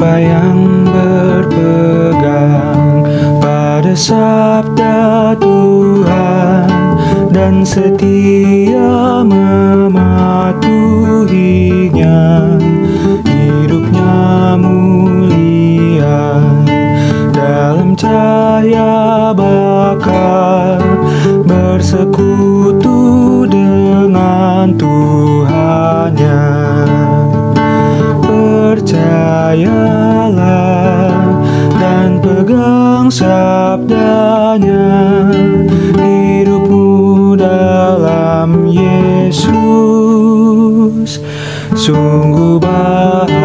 Siapa yang berpegang pada sabda Tuhan dan setia mematuhinya, hidupnya mulia dalam cahaya bakar, bersekutu dengan Tuhannya. Percayalah dan pegang sabdanya, hidupmu dalam Yesus sungguh bahagia.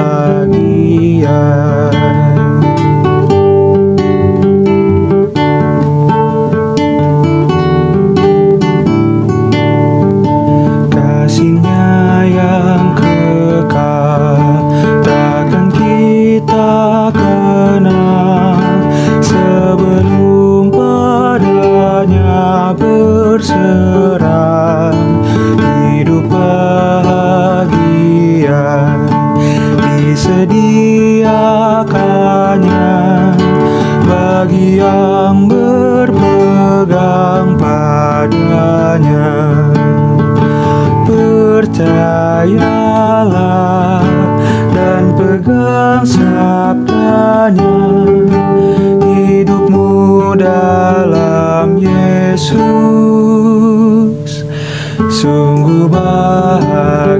Kasih-Nya yang kekal takkan kita kenal sebelum padanya berserah. Hidup bahagia disediakannya bagi yang berpegang padanya. Percayalah dan pegang sabdanya, hidupmu dalam Yesus sungguh bahagia.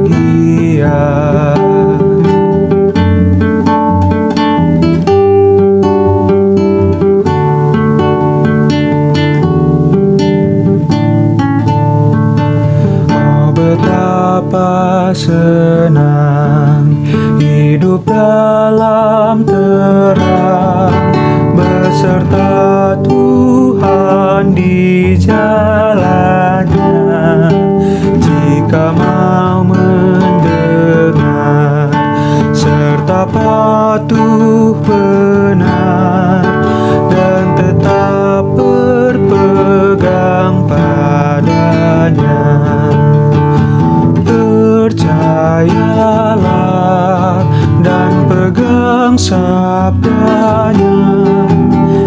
Betapa senang hidup dalam terang beserta Tuhan di jalannya. Jika mau mendengar serta patuh benar dan tetap berpegang padanya. Percayalah dan pegang sabdanya,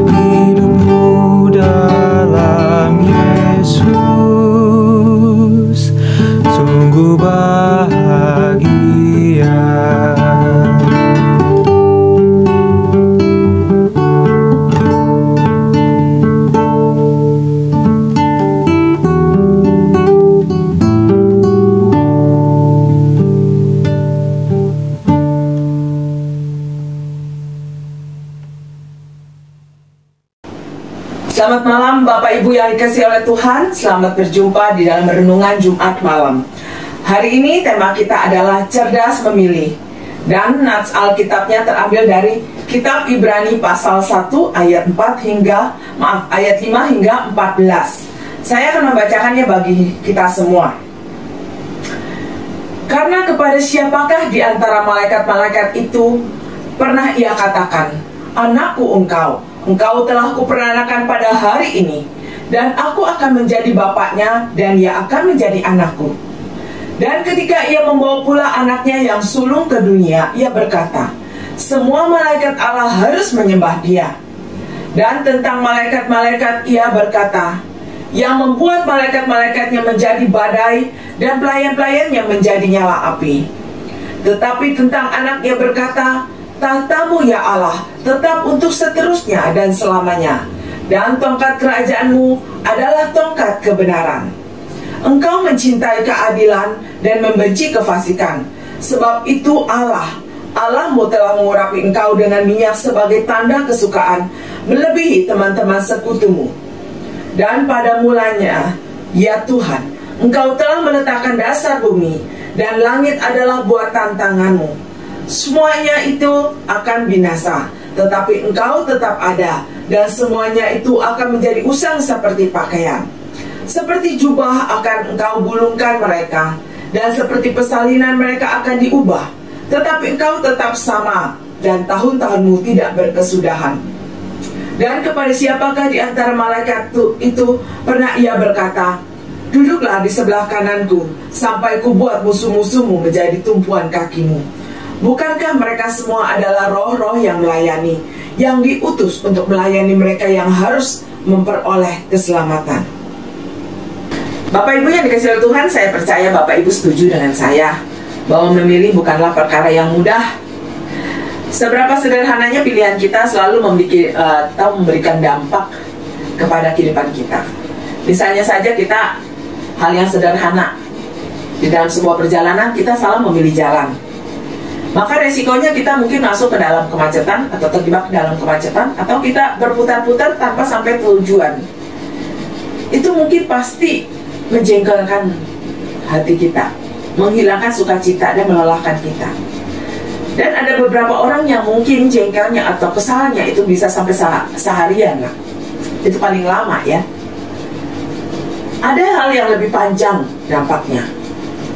hidupmu dalam Yesus sungguh bahagia. Selamat malam Bapak Ibu yang dikasihi oleh Tuhan. Selamat berjumpa di dalam renungan Jumat malam. Hari ini tema kita adalah cerdas memilih. Dan nats Alkitabnya terambil dari kitab Ibrani pasal 1 ayat 5 hingga 14. Saya akan membacakannya bagi kita semua. Karena kepada siapakah di antara malaikat-malaikat itu pernah ia katakan, "Anakku engkau telah kuperanakan pada hari ini, dan aku akan menjadi bapaknya, dan ia akan menjadi anakku." Dan ketika ia membawa pula anaknya yang sulung ke dunia, ia berkata, "Semua malaikat Allah harus menyembah dia." Dan tentang malaikat-malaikat ia berkata, "Yang membuat malaikat-malaikatnya menjadi badai, dan pelayan-pelayannya menjadi nyala api." Tetapi tentang anak ia berkata, "Tahtamu ya Allah tetap untuk seterusnya dan selamanya, dan tongkat kerajaanmu adalah tongkat kebenaran. Engkau mencintai keadilan dan membenci kefasikan. Sebab itu Allahmu telah mengurapi engkau dengan minyak sebagai tanda kesukaan, melebihi teman-teman sekutumu. Dan pada mulanya, ya Tuhan, engkau telah meletakkan dasar bumi, dan langit adalah buatan tanganmu. Semuanya itu akan binasa, tetapi engkau tetap ada, dan semuanya itu akan menjadi usang seperti pakaian. Seperti jubah akan engkau gulungkan mereka, dan seperti persalinan mereka akan diubah. Tetapi engkau tetap sama, dan tahun-tahunmu tidak berkesudahan." Dan kepada siapakah di antara malaikat itu pernah ia berkata, "Duduklah di sebelah kananku, sampai kubuat musuh-musuhmu menjadi tumpuan kakimu." Bukankah mereka semua adalah roh-roh yang melayani, yang diutus untuk melayani mereka yang harus memperoleh keselamatan? Bapak Ibu yang dikasihi oleh Tuhan, saya percaya Bapak Ibu setuju dengan saya bahwa memilih bukanlah perkara yang mudah. Seberapa sederhananya pilihan kita selalu memberikan dampak kepada kehidupan kita. Misalnya saja kita, hal yang sederhana, di dalam sebuah perjalanan kita salah memilih jalan, maka resikonya kita mungkin masuk ke dalam kemacetan atau terjebak ke dalam kemacetan, atau kita berputar-putar tanpa sampai tujuan. Itu mungkin pasti menjengkelkan hati kita, menghilangkan sukacita dan melelahkan kita. Dan ada beberapa orang yang mungkin jengkelnya atau kesalnya itu bisa sampai seharian lah. Itu paling lama ya. Ada hal yang lebih panjang dampaknya.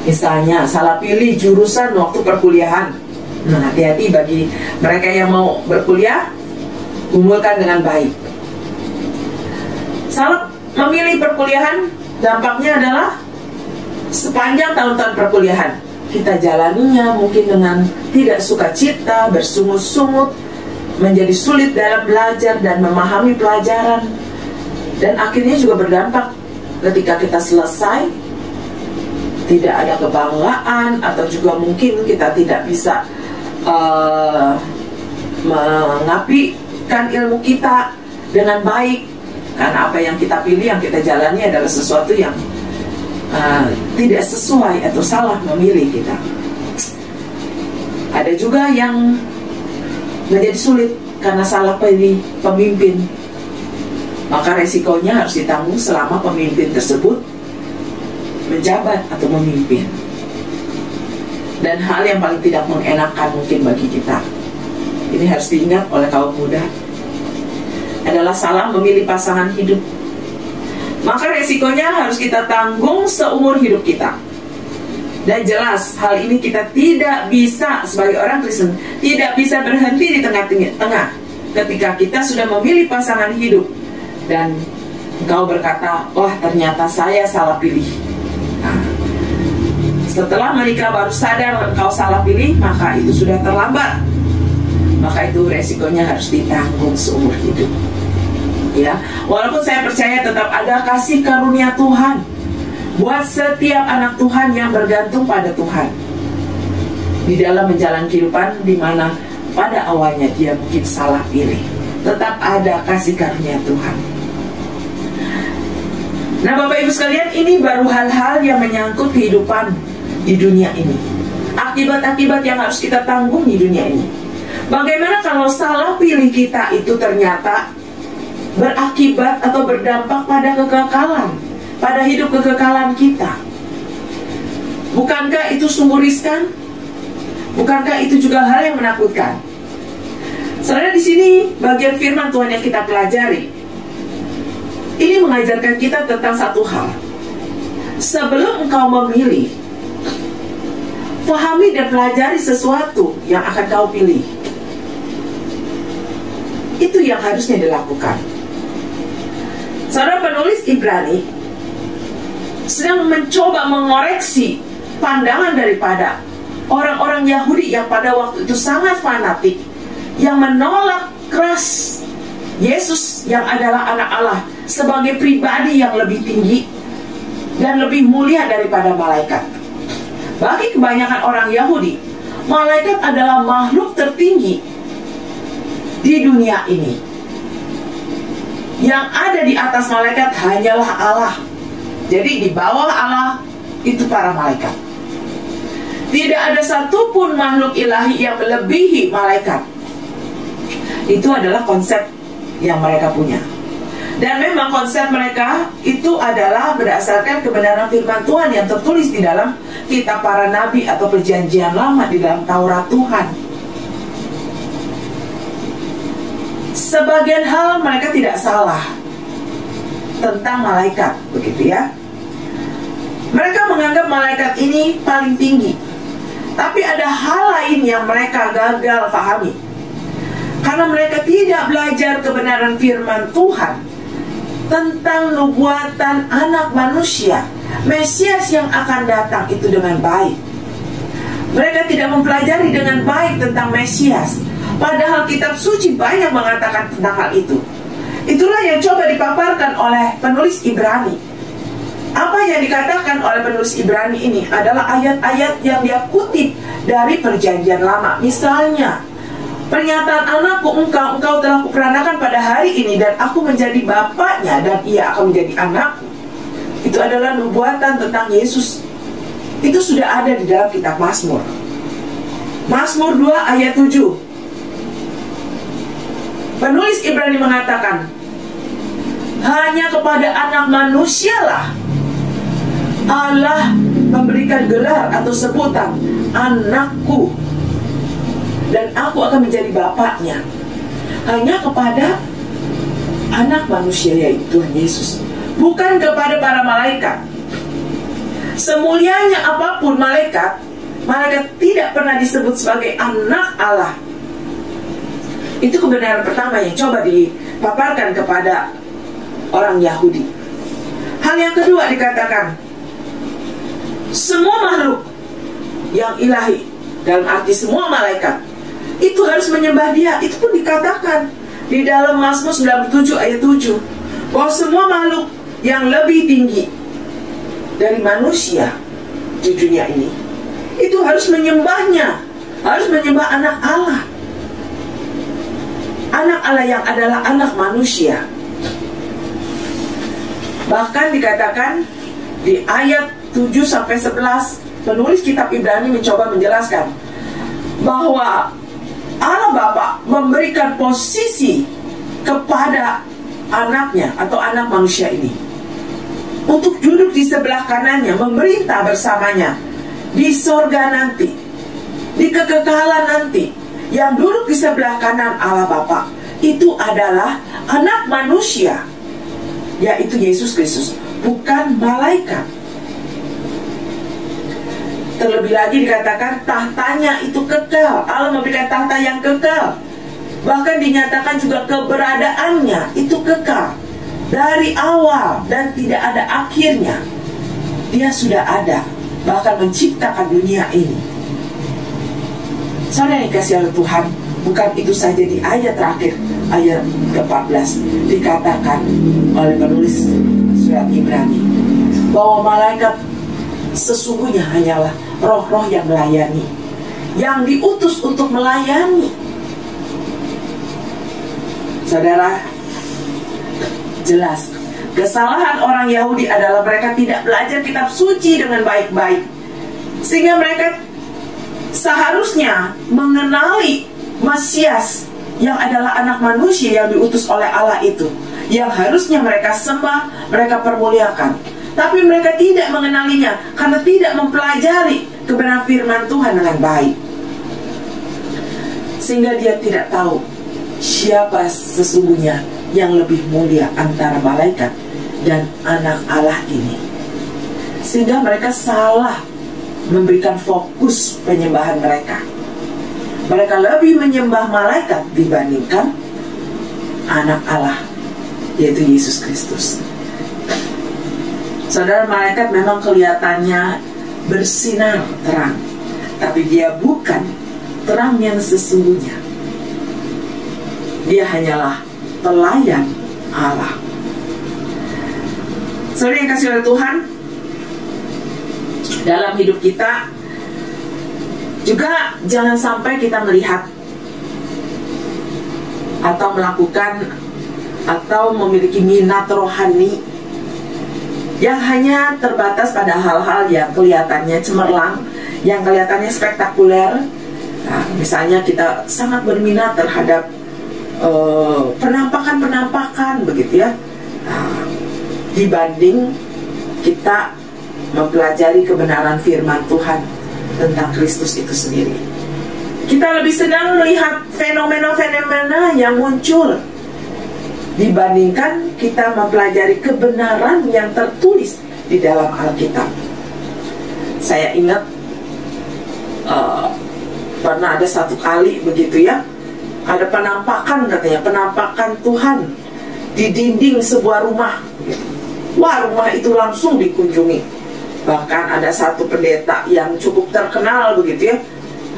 Misalnya salah pilih jurusan waktu perkuliahan. Nah, hati-hati bagi mereka yang mau berkuliah, gumulkan dengan baik. Salah memilih perkuliahan, dampaknya adalah sepanjang tahun-tahun perkuliahan kita jalaninya mungkin dengan tidak sukacita, bersungut-sungut, menjadi sulit dalam belajar dan memahami pelajaran, dan akhirnya juga berdampak ketika kita selesai tidak ada kebanggaan, atau juga mungkin kita tidak bisa mengabdikan ilmu kita dengan baik, karena apa yang kita pilih, yang kita jalani adalah sesuatu yang tidak sesuai atau salah memilih kita. Ada juga yang menjadi sulit karena salah pilih pemimpin, maka resikonya harus ditanggung selama pemimpin tersebut menjabat atau memimpin. Dan hal yang paling tidak mengenakan mungkin bagi kita, ini harus diingat oleh kaum muda, adalah salah memilih pasangan hidup. Maka resikonya harus kita tanggung seumur hidup kita. Dan jelas hal ini kita tidak bisa sebagai orang Kristen, tidak bisa berhenti di tengah-tengah ketika kita sudah memilih pasangan hidup dan engkau berkata, wah ternyata saya salah pilih. Nah, setelah menikah baru sadar engkau salah pilih, maka itu sudah terlambat. Maka itu resikonya harus ditanggung seumur hidup. Ya, walaupun saya percaya tetap ada kasih karunia Tuhan buat setiap anak Tuhan yang bergantung pada Tuhan di dalam menjalani kehidupan di mana pada awalnya dia mungkin salah pilih, tetap ada kasih karunia Tuhan. Nah, Bapak Ibu sekalian, ini baru hal-hal yang menyangkut kehidupan di dunia ini, akibat-akibat yang harus kita tanggung di dunia ini. Bagaimana kalau salah pilih kita itu ternyata berakibat atau berdampak pada kekekalan, pada hidup kekekalan kita? Bukankah itu sungguh riskan? Bukankah itu juga hal yang menakutkan? Saudara, di sini bagian firman Tuhan yang kita pelajari ini mengajarkan kita tentang satu hal. Sebelum engkau memilih, pahami dan pelajari sesuatu yang akan kau pilih. Itu yang harusnya dilakukan. Saudara, penulis Ibrani sedang mencoba mengoreksi pandangan daripada orang-orang Yahudi yang pada waktu itu sangat fanatik, yang menolak keras Yesus yang adalah anak Allah sebagai pribadi yang lebih tinggi dan lebih mulia daripada malaikat. Bagi kebanyakan orang Yahudi, malaikat adalah makhluk tertinggi di dunia ini. Yang ada di atas malaikat hanyalah Allah. Jadi di bawah Allah itu para malaikat. Tidak ada satupun makhluk ilahi yang melebihi malaikat. Itu adalah konsep yang mereka punya. Dan memang konsep mereka itu adalah berdasarkan kebenaran firman Tuhan yang tertulis di dalam kitab para nabi atau perjanjian lama, di dalam Taurat Tuhan. Sebagian hal mereka tidak salah tentang malaikat, begitu ya. Mereka menganggap malaikat ini paling tinggi. Tapi ada hal lain yang mereka gagal pahami, karena mereka tidak belajar kebenaran firman Tuhan tentang nubuatan anak manusia, Mesias yang akan datang itu dengan baik. Mereka tidak mempelajari dengan baik tentang Mesias, padahal kitab suci banyak mengatakan tentang hal itu. Itulah yang coba dipaparkan oleh penulis Ibrani. Apa yang dikatakan oleh penulis Ibrani ini adalah ayat-ayat yang dia kutip dari Perjanjian Lama. Misalnya, pernyataan anakku engkau telah kuperanakan pada hari ini, dan aku menjadi bapaknya dan ia akan menjadi anakku. Itu adalah nubuatan tentang Yesus. Itu sudah ada di dalam kitab Mazmur. Mazmur 2 ayat 7. Penulis Ibrani mengatakan, hanya kepada anak manusialah Allah memberikan gelar atau sebutan anakku, dan aku akan menjadi bapaknya. Hanya kepada anak manusia, yaitu Tuhan Yesus, bukan kepada para malaikat. Semulianya apapun malaikat tidak pernah disebut sebagai anak Allah. Itu kebenaran pertama yang coba dipaparkan kepada orang Yahudi. Hal yang kedua dikatakan, semua makhluk yang ilahi, dalam arti semua malaikat, itu harus menyembah dia. Itu pun dikatakan di dalam Mazmur 97 ayat 7, bahwa semua makhluk yang lebih tinggi dari manusia di dunia ini, itu harus menyembahnya, harus menyembah anak Allah. Anak Allah yang adalah anak manusia. Bahkan dikatakan di ayat 7-11, penulis kitab Ibrani mencoba menjelaskan bahwa Allah Bapa memberikan posisi kepada anaknya atau anak manusia ini untuk duduk di sebelah kanannya, memerintah bersamanya di sorga nanti, di kekekalan nanti. Yang duduk di sebelah kanan Allah Bapa itu adalah anak manusia, yaitu Yesus Kristus, bukan malaikat. Terlebih lagi dikatakan tahtanya itu kekal. Allah memberikan tahta yang kekal. Bahkan dinyatakan juga keberadaannya itu kekal dari awal dan tidak ada akhirnya. Dia sudah ada, bahkan menciptakan dunia ini. Saudara yang dikasihi oleh Tuhan, bukan itu saja, di ayat terakhir, ayat ke-14, dikatakan oleh penulis surat Ibrani bahwa malaikat sesungguhnya hanyalah roh-roh yang melayani, yang diutus untuk melayani. Saudara, jelas kesalahan orang Yahudi adalah mereka tidak belajar kitab suci dengan baik-baik, sehingga mereka seharusnya mengenali Mesias yang adalah anak manusia yang diutus oleh Allah itu, yang harusnya mereka sembah, mereka permuliakan. Tapi mereka tidak mengenalinya karena tidak mempelajari kebenaran firman Tuhan dengan baik, sehingga dia tidak tahu siapa sesungguhnya yang lebih mulia antara malaikat dan anak Allah ini. Sehingga mereka salah memberikan fokus penyembahan mereka. Mereka lebih menyembah malaikat dibandingkan anak Allah, yaitu Yesus Kristus. Saudara, malaikat memang kelihatannya bersinar terang, tapi dia bukan terang yang sesungguhnya. Dia hanyalah pelayan Allah. Saudara yang kasih oleh Tuhan, dalam hidup kita juga jangan sampai kita melihat atau melakukan atau memiliki minat rohani yang hanya terbatas pada hal-hal yang kelihatannya cemerlang, yang kelihatannya spektakuler. Nah, misalnya kita sangat berminat terhadap penampakan-penampakan begitu ya, dibanding kita mempelajari kebenaran firman Tuhan tentang Kristus itu sendiri. Kita lebih sedang melihat fenomena-fenomena yang muncul dibandingkan kita mempelajari kebenaran yang tertulis di dalam Alkitab. Saya ingat pernah ada satu kali begitu ya, ada penampakan, katanya penampakan Tuhan di dinding sebuah rumah. Wah, rumah itu langsung dikunjungi. Bahkan ada satu pendeta yang cukup terkenal begitu ya,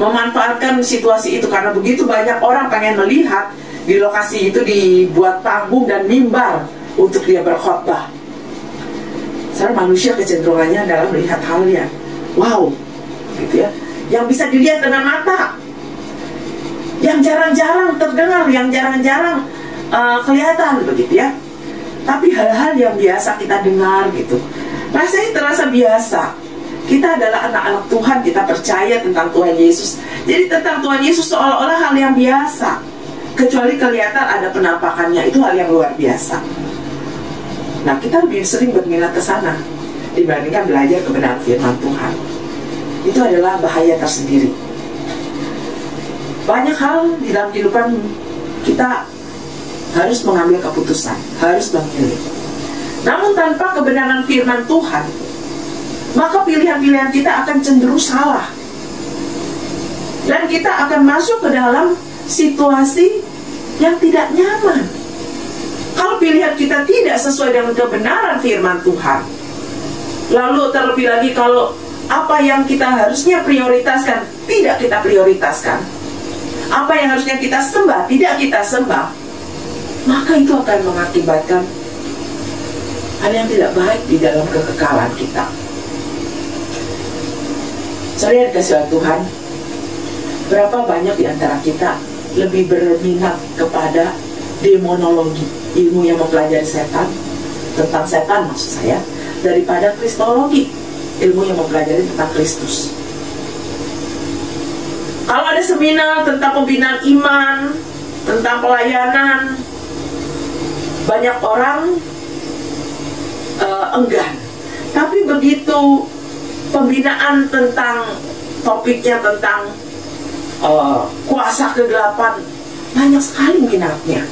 memanfaatkan situasi itu karena begitu banyak orang pengen melihat. Di lokasi itu dibuat panggung dan mimbar untuk dia berkhotbah. Sekarang manusia kecenderungannya adalah melihat hal yang wow, gitu ya, yang bisa dilihat dengan mata, yang jarang-jarang terdengar, yang jarang-jarang kelihatan begitu ya. Tapi hal-hal yang biasa kita dengar gitu, rasanya terasa biasa. Kita adalah anak-anak Tuhan, kita percaya tentang Tuhan Yesus. Jadi tentang Tuhan Yesus seolah-olah hal yang biasa. Kecuali kelihatan ada penampakannya, itu hal yang luar biasa. Nah, kita lebih sering berminat ke sana dibandingkan belajar kebenaran firman Tuhan. Itu adalah bahaya tersendiri. Banyak hal di dalam kehidupan kita harus mengambil keputusan, harus memilih. Namun tanpa kebenaran firman Tuhan, maka pilihan-pilihan kita akan cenderung salah. Dan kita akan masuk ke dalam situasi yang tidak nyaman. Kalau pilihan kita tidak sesuai dengan kebenaran firman Tuhan, lalu terlebih lagi kalau apa yang kita harusnya prioritaskan tidak kita prioritaskan, apa yang harusnya kita sembah tidak kita sembah, maka itu akan mengakibatkan hal yang tidak baik di dalam kekekalan kita. Saudara dikasihi Tuhan, berapa banyak di antara kita lebih berminat kepada demonologi, ilmu yang mempelajari setan, tentang setan maksud saya, daripada kristologi, ilmu yang mempelajari tentang Kristus. Kalau ada seminar tentang pembinaan iman, tentang pelayanan, banyak orang enggan. Tapi begitu pembinaan tentang topiknya tentang kuasa kegelapan, banyak sekali minatnya.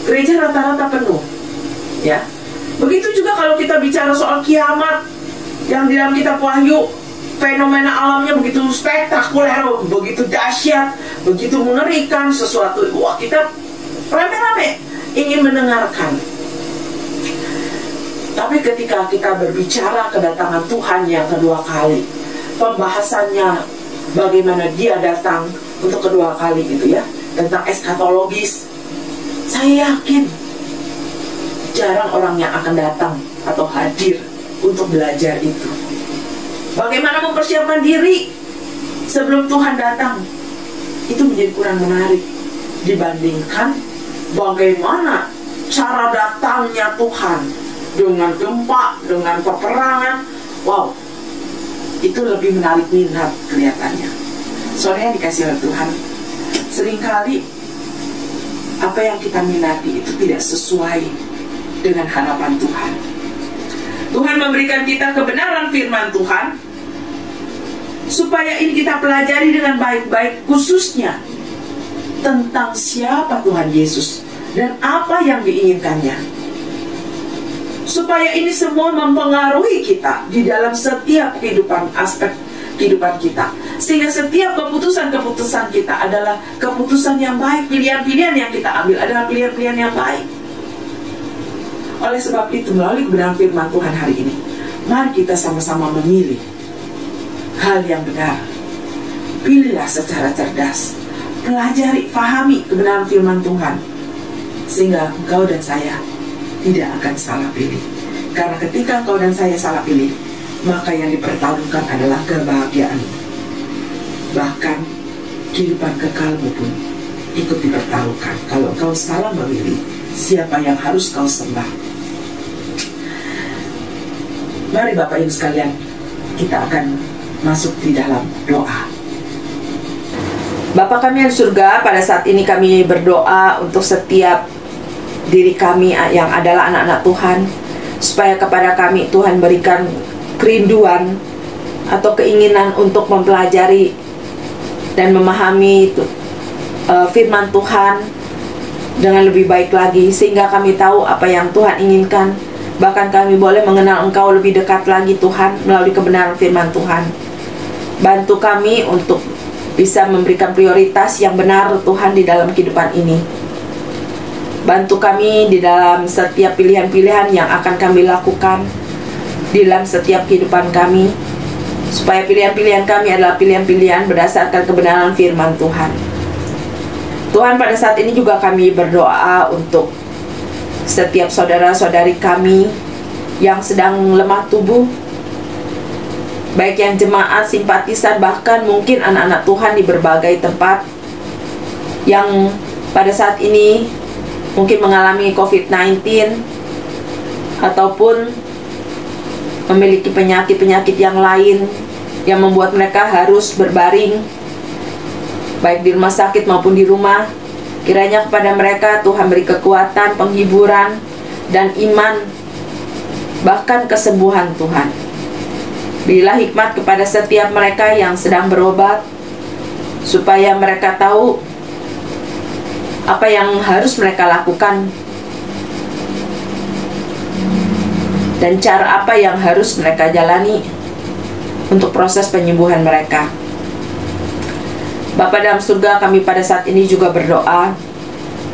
Gereja rata-rata penuh, ya. Begitu juga kalau kita bicara soal kiamat, yang di dalam kitab Wahyu, fenomena alamnya begitu spektakuler, begitu dahsyat, begitu mengerikan, sesuatu. Wah, kita rame-rame ingin mendengarkan. Tapi ketika kita berbicara kedatangan Tuhan yang kedua kali, pembahasannya bagaimana dia datang untuk kedua kali gitu ya, tentang eskatologis, saya yakin jarang orang yang akan datang atau hadir untuk belajar itu. Bagaimana mempersiapkan diri sebelum Tuhan datang, itu menjadi kurang menarik dibandingkan bagaimana cara datangnya Tuhan, dengan gempa, dengan peperangan. Wow, itu lebih menarik minat kelihatannya. Soalnya dikasih oleh Tuhan, seringkali apa yang kita minati itu tidak sesuai dengan harapan Tuhan. Tuhan memberikan kita kebenaran firman Tuhan supaya ini kita pelajari dengan baik-baik, khususnya tentang siapa Tuhan Yesus dan apa yang diinginkannya, supaya ini semua mempengaruhi kita di dalam setiap kehidupan, aspek kehidupan kita, sehingga setiap keputusan-keputusan kita adalah keputusan yang baik, pilihan-pilihan yang kita ambil adalah pilihan-pilihan yang baik. Oleh sebab itu, melalui kebenaran firman Tuhan hari ini, mari kita sama-sama memilih hal yang benar. Pilihlah secara cerdas, pelajari, fahami kebenaran firman Tuhan, sehingga engkau dan saya tidak akan salah pilih. Karena ketika engkau dan saya salah pilih, maka yang dipertaruhkan adalah kebahagiaan. Bahkan kehidupan kekalmu pun ikut dipertaruhkan kalau engkau salah memilih siapa yang harus kau sembah. Mari Bapak Ibu sekalian, kita akan masuk di dalam doa. Bapa kami yang di surga, pada saat ini kami berdoa untuk setiap diri kami yang adalah anak-anak Tuhan, supaya kepada kami Tuhan berikan kerinduan atau keinginan untuk mempelajari dan memahami firman Tuhan dengan lebih baik lagi, sehingga kami tahu apa yang Tuhan inginkan. Bahkan kami boleh mengenal Engkau lebih dekat lagi Tuhan melalui kebenaran firman Tuhan. Bantu kami untuk bisa memberikan prioritas yang benar Tuhan di dalam kehidupan ini. Bantu kami di dalam setiap pilihan-pilihan yang akan kami lakukan, di dalam setiap kehidupan kami, supaya pilihan-pilihan kami adalah pilihan-pilihan berdasarkan kebenaran firman Tuhan. Tuhan, pada saat ini juga kami berdoa untuk setiap saudara-saudari kami yang sedang lemah tubuh, baik yang jemaat, simpatisan, bahkan mungkin anak-anak Tuhan di berbagai tempat yang pada saat ini mungkin mengalami COVID-19 ataupun memiliki penyakit-penyakit yang lain yang membuat mereka harus berbaring baik di rumah sakit maupun di rumah. Kiranya kepada mereka Tuhan beri kekuatan, penghiburan, dan iman, bahkan kesembuhan Tuhan. Berilah hikmat kepada setiap mereka yang sedang berobat, supaya mereka tahu apa yang harus mereka lakukan dan cara apa yang harus mereka jalani untuk proses penyembuhan mereka. Bapa dalam surga, kami pada saat ini juga berdoa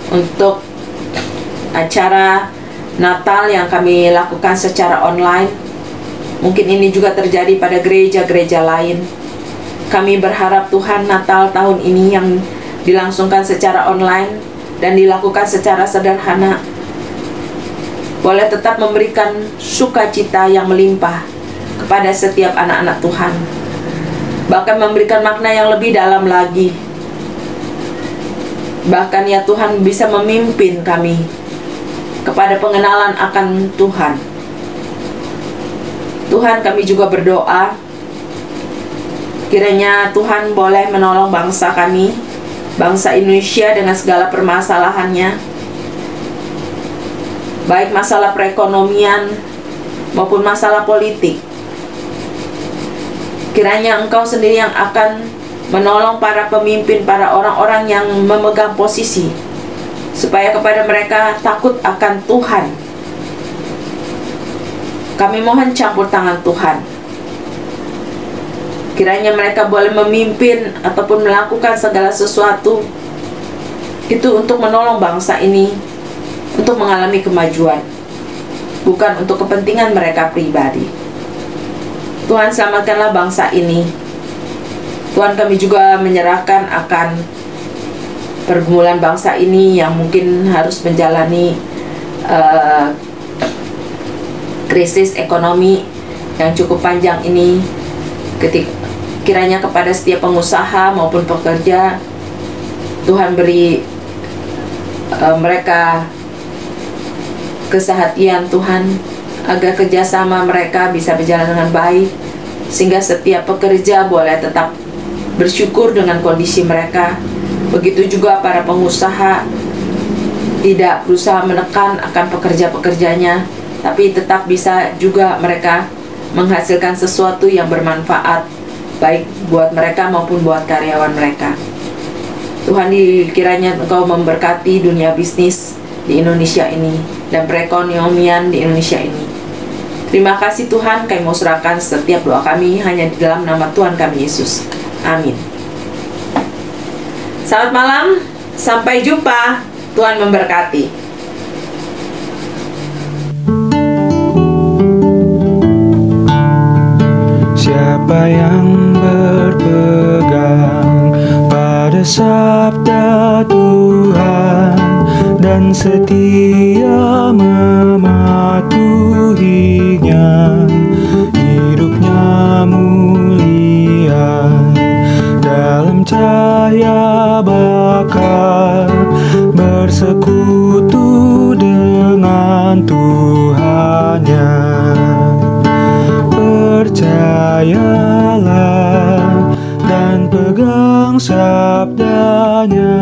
untuk acara Natal yang kami lakukan secara online. Mungkin ini juga terjadi pada gereja-gereja lain. Kami berharap Tuhan, Natal tahun ini yang dilangsungkan secara online dan dilakukan secara sederhana boleh tetap memberikan sukacita yang melimpah kepada setiap anak-anak Tuhan, bahkan memberikan makna yang lebih dalam lagi. Bahkan ya Tuhan, bisa memimpin kami kepada pengenalan akan Tuhan. Tuhan, kami juga berdoa kiranya Tuhan boleh menolong bangsa kami, bangsa Indonesia, dengan segala permasalahannya, baik masalah perekonomian maupun masalah politik. Kiranya Engkau sendiri yang akan menolong para pemimpin, para orang-orang yang memegang posisi, supaya kepada mereka takut akan Tuhan. Kami mohon campur tangan Tuhan. Kiranya mereka boleh memimpin ataupun melakukan segala sesuatu itu untuk menolong bangsa ini untuk mengalami kemajuan, bukan untuk kepentingan mereka pribadi. Tuhan, selamatkanlah bangsa ini. Tuhan, kami juga menyerahkan akan pergumulan bangsa ini yang mungkin harus menjalani krisis ekonomi yang cukup panjang ini. Kiranya kepada setiap pengusaha maupun pekerja, Tuhan beri mereka kesehatan Tuhan, agar kerjasama mereka bisa berjalan dengan baik, sehingga setiap pekerja boleh tetap bersyukur dengan kondisi mereka. Begitu juga para pengusaha tidak berusaha menekan akan pekerja-pekerjanya, tapi tetap bisa juga mereka menghasilkan sesuatu yang bermanfaat, baik buat mereka maupun buat karyawan mereka. Tuhan, kiranya Engkau memberkati dunia bisnis di Indonesia ini dan perekonomian di Indonesia ini. Terima kasih Tuhan, kami mau serahkan setiap doa kami hanya di dalam nama Tuhan kami Yesus. Amin. Selamat malam, sampai jumpa. Tuhan memberkati. Siapa yang berpegang pada sabda Tuhan dan setia mematuhinya, hidupnya mulia dalam cahaya bakar, bersekutu dengan Tuhannya. Percayalah dan pegang sabdanya,